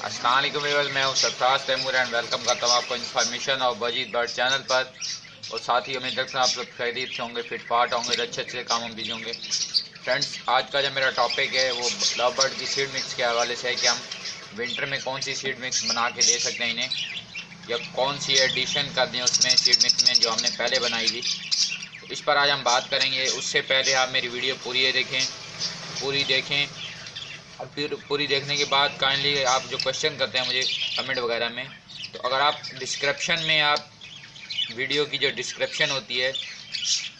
अस्सलाम वालेकुम व्यूअर्स, मैं हूं सरफराज तैमूर एंड वेलकम करता हूं आपको इन्फॉर्मेशन और बजीद बर्ड चैनल पर। और साथ ही उम्मीद रखता हूं आप लोग खैरियत से होंगे, फिट फाट होंगे, अच्छे अच्छे कामों में बिजी होंगे। फ्रेंड्स, आज का जो मेरा टॉपिक है वो लव बर्ड की सीड मिक्स के हवाले से है कि हम विंटर में कौन सी सीड मिक्स बना के दे सकते हैं इन्हें, या कौन सी एडिशन कर दें उसमें सीड मिक्स में जो हमने पहले बनाई थी। तो इस पर आज हम बात करेंगे। उससे पहले आप मेरी वीडियो पूरी देखें और फिर पूरी देखने के बाद काइंडली आप जो क्वेश्चन करते हैं मुझे कमेंट वगैरह में, तो अगर आप डिस्क्रिप्शन में आप वीडियो की जो डिस्क्रिप्शन होती है,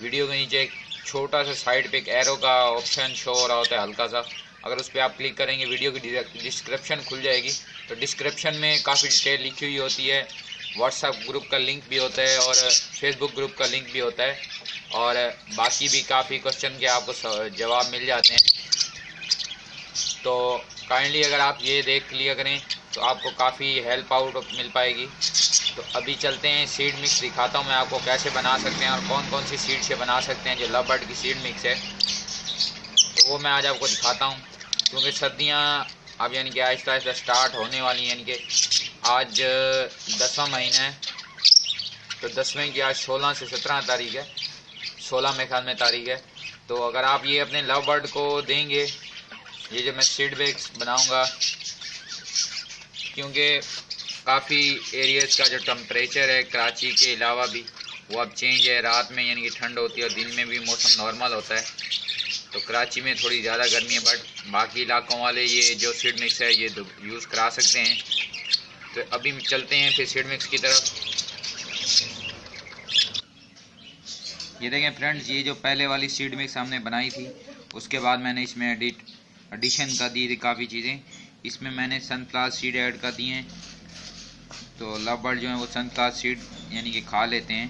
वीडियो के नीचे एक छोटा सा साइड पे एक एरो का ऑप्शन शो हो रहा होता है हल्का सा, अगर उस पर आप क्लिक करेंगे वीडियो की डिस्क्रिप्शन खुल जाएगी। तो डिस्क्रिप्शन में काफ़ी डिटेल लिखी हुई होती है, व्हाट्सएप ग्रुप का लिंक भी होता है और फेसबुक ग्रुप का लिंक भी होता है, और बाकी भी काफ़ी क्वेश्चन के आपको जवाब मिल जाते हैं। तो काइंडली अगर आप ये देख लिया करें तो आपको काफ़ी हेल्प आउट मिल पाएगी। तो अभी चलते हैं, सीड मिक्स दिखाता हूँ मैं आपको कैसे बना सकते हैं और कौन कौन सी सीड से बना सकते हैं जो लव बर्ड की सीड मिक्स है। तो वो मैं आज आपको दिखाता हूँ, क्योंकि सर्दियाँ अब यानी कि आहिस्ता आहिस्ता स्टार्ट होने वाली हैं। यानी कि आज 10वां महीना है, तो 10वें की आज 16 से 17 तारीख है, 16 में ख्याल में तारीख है। तो अगर आप ये अपने लव बर्ड को देंगे, ये जो मैं सीड बैग्स बनाऊंगा, क्योंकि काफ़ी एरियाज़ का जो टेम्परेचर है कराची के अलावा भी वो अब चेंज है। रात में यानी कि ठंड होती है और दिन में भी मौसम नॉर्मल होता है। तो कराची में थोड़ी ज़्यादा गर्मी है, बट बाकी इलाकों वाले ये जो सीड मिक्स है ये यूज़ करा सकते हैं। तो अभी चलते हैं फिर सीड मिक्स की तरफ। ये देखें फ्रेंड्स, ये जो पहले वाली सीड मिक्स हमने बनाई थी, उसके बाद मैंने इसमें एडिशन कर दी थी काफ़ी चीज़ें। इसमें मैंने सनफ्लावर सीड ऐड कर दिए हैं, तो लव बर्ड जो है वो सनफ्लावर सीड यानी कि खा लेते हैं।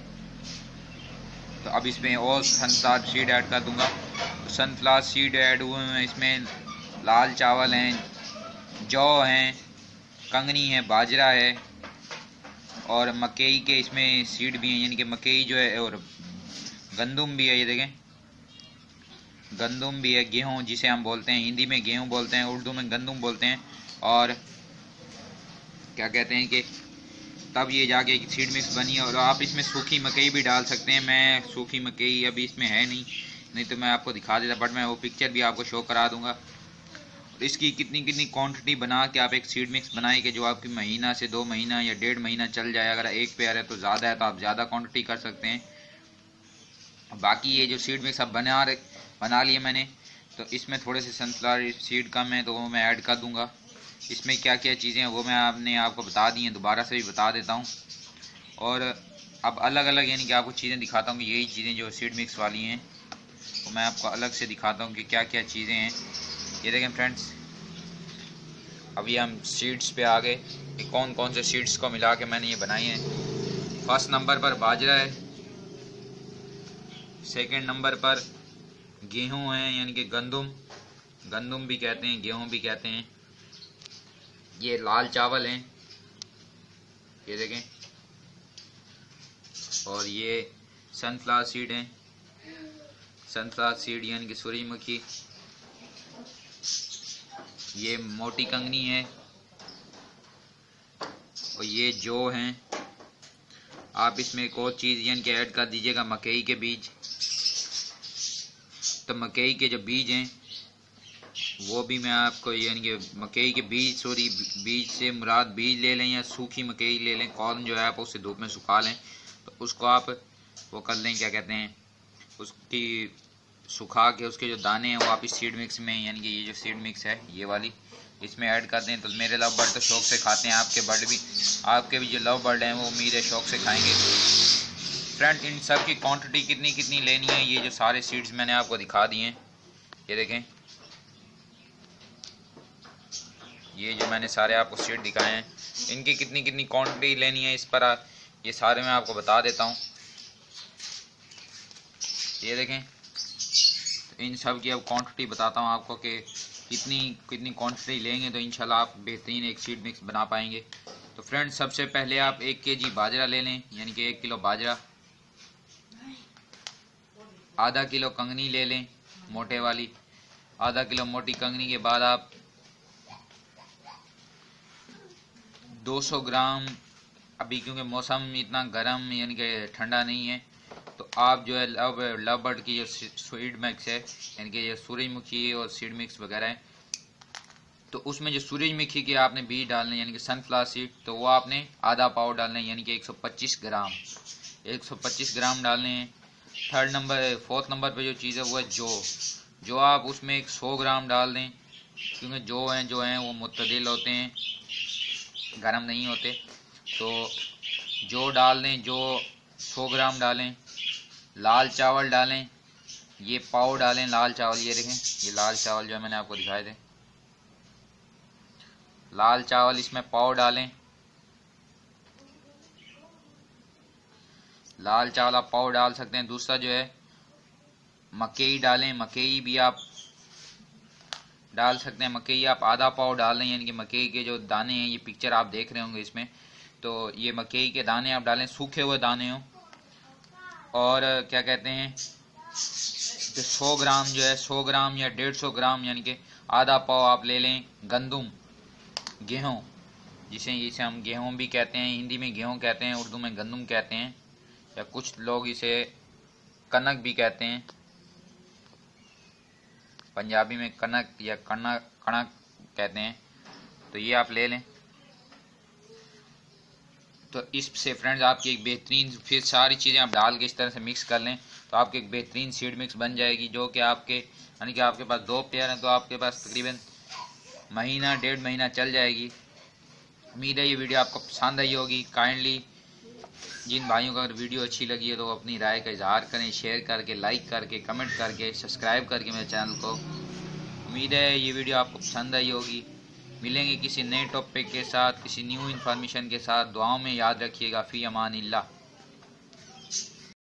तो अब इसमें और सनफ्लावर सीड ऐड कर दूंगा। तो सनफ्लावर सीड ऐड हुए हैं, इसमें लाल चावल हैं, जौ हैं, कंगनी है, बाजरा है और मकई के इसमें सीड भी हैं, यानी कि मकई जो है, और गंदुम भी है। ये देखें, गंदुम भी है, गेहूँ जिसे हम बोलते हैं, हिंदी में गेहूँ बोलते हैं, उर्दू में गंदुम बोलते हैं। और क्या कहते हैं कि तब ये जाके एक सीड मिक्स बनी है। और आप इसमें सूखी मकई भी डाल सकते हैं। मैं सूखी मकई अभी इसमें है नहीं तो मैं आपको दिखा देता, बट मैं वो पिक्चर भी आपको शो करा दूंगा। और इसकी कितनी कितनी क्वांटिटी बना के आप एक सीड मिक्स बनाए कि जो आपकी महीना से 2 महीना या 1.5 महीना चल जाए। अगर एक पेयर है तो ज़्यादा है तो आप ज़्यादा क्वान्टिटी कर सकते हैं। बाकी ये जो सीड मिक्स अब बना लिए मैंने, तो इसमें थोड़े से सनफ्लावर सीड कम है तो वो मैं ऐड कर दूंगा। इसमें क्या क्या चीज़ें हैं वो मैं आपको बता दी हैं, दोबारा से भी बता देता हूँ। और अब अलग अलग यानी कि आपको चीज़ें दिखाता हूँ कि यही चीज़ें जो सीड मिक्स वाली हैं तो मैं आपको अलग से दिखाता हूँ कि क्या क्या चीज़ें हैं। ये देखें फ्रेंड्स, अभी हम सीड्स पे आ गए कि कौन कौन से सीड्स को मिला के मैंने ये बनाई हैं। फर्स्ट नंबर पर बाजरा है, सेकंड नंबर पर गेहूं है यानी कि गंदुम भी कहते हैं, गेहूं भी कहते हैं। ये लाल चावल हैं, ये देखें। और ये सनफ्लावर सीड हैं, सनफ्लावर सीड यानी कि सूरजमुखी। ये मोटी कंगनी है और ये जौ हैं। आप इसमें एक और चीज़ यानी कि ऐड कर दीजिएगा, मकई के बीज। तो मकई के जो बीज हैं वो भी मैं आपको यानी कि मकई के बीज बीज से मुराद बीज ले लें या सूखी मकई ले लें, कॉर्न जो है आप उसे धूप में सुखा लें, तो उसको आप वो कर लें, क्या कहते हैं, उसकी सुखा के उसके जो दाने हैं वो आप इस सीड मिक्स में यानी कि ये जो सीड मिक्स है ये वाली इसमें ऐड कर दें। तो मेरे लव बर्ड तो शौक से खाते हैं, आपके भी जो लव बर्ड हैं वो उम्मीद है शौक से खाएंगे। फ्रेंड, इन सब की क्वांटिटी कितनी कितनी लेनी है, ये जो सारे सीड्स मैंने आपको दिखा दिए हैं, ये देखें, ये जो मैंने सारे आपको सीड दिखाए हैं इनकी कितनी कितनी क्वांटिटी लेनी है, इस पर ये सारे मैं आपको बता देता हूँ। ये देखें, तो इन सब की अब क्वांटिटी बताता हूँ आपको कि कितनी कितनी क्वांटिटी लेंगे तो इंशाल्लाह आप बेहतरीन एक सीड मिक्स बना पाएंगे। तो फ्रेंड्स, सबसे पहले आप 1 kg बाजरा ले लें, यानी कि 1 किलो बाजरा। आधा किलो कंगनी ले लें मोटे वाली, आधा किलो मोटी कंगनी के बाद आप 200 ग्राम, अभी क्योंकि मौसम इतना गर्म यानी कि ठंडा नहीं है, तो आप जो है लव बर्ड की जो सीड मिक्स है यानी कि ये सूरजमुखी और सीड मिक्स वगैरह है, तो उसमें जो सूरजमुखी के आपने बीज डालने यानी कि सनफ्लावर सीड, तो वो आपने आधा पाव डालना है यानी कि 125 ग्राम डालने हैं। फोर्थ नंबर पे जो चीज़ है वो है जो आप उसमें 100 ग्राम डाल दें, क्योंकि जो हैं वो मुतदिल होते हैं, गर्म नहीं होते। तो जो डाल दें, जो 100 ग्राम डालें। लाल चावल डालें, ये पाव डालें लाल चावल, ये देखें ये लाल चावल जो है मैंने आपको दिखाए थे, लाल चावल इसमें पाव डालें। लाल चावल आप पाव डाल सकते हैं। दूसरा जो है मकई डालें, मकई भी आप डाल सकते हैं, मकई आप आधा पाव डाल दें यानी कि मकई के जो दाने हैं, ये पिक्चर आप देख रहे होंगे इसमें, तो ये मकई के दाने आप डालें, सूखे हुए दाने हों। और क्या कहते हैं, तो 100 ग्राम जो है 100 ग्राम या 150 ग्राम यानी कि आधा पाव आप ले लें गंदुम, गेहूँ, जिसे हम गेहूँ भी कहते हैं, हिंदी में गेहूँ कहते हैं, उर्दू में गंदुम कहते हैं, या कुछ लोग इसे कनक भी कहते हैं, पंजाबी में कनक या कणक कहते हैं। तो ये आप ले लें। तो इससे फ्रेंड्स आपकी एक बेहतरीन, फिर सारी चीज़ें आप डाल के इस तरह से मिक्स कर लें तो आपकी एक बेहतरीन सीड मिक्स बन जाएगी, जो कि आपके यानी कि आपके पास 2 पेयर हैं तो आपके पास तकरीबन महीना 1.5 महीना चल जाएगी। उम्मीद है ये वीडियो आपको पसंद आई होगी। काइंडली जिन भाइयों को अगर वीडियो अच्छी लगी है तो अपनी राय का इजहार करें, शेयर करके, लाइक करके, कमेंट करके, सब्सक्राइब करके मेरे चैनल को। उम्मीद है ये वीडियो आपको पसंद आई होगी। मिलेंगे किसी नए टॉपिक के साथ, किसी न्यू इन्फॉर्मेशन के साथ। दुआओं में याद रखिएगा। फ़ी अमानिल्लाह।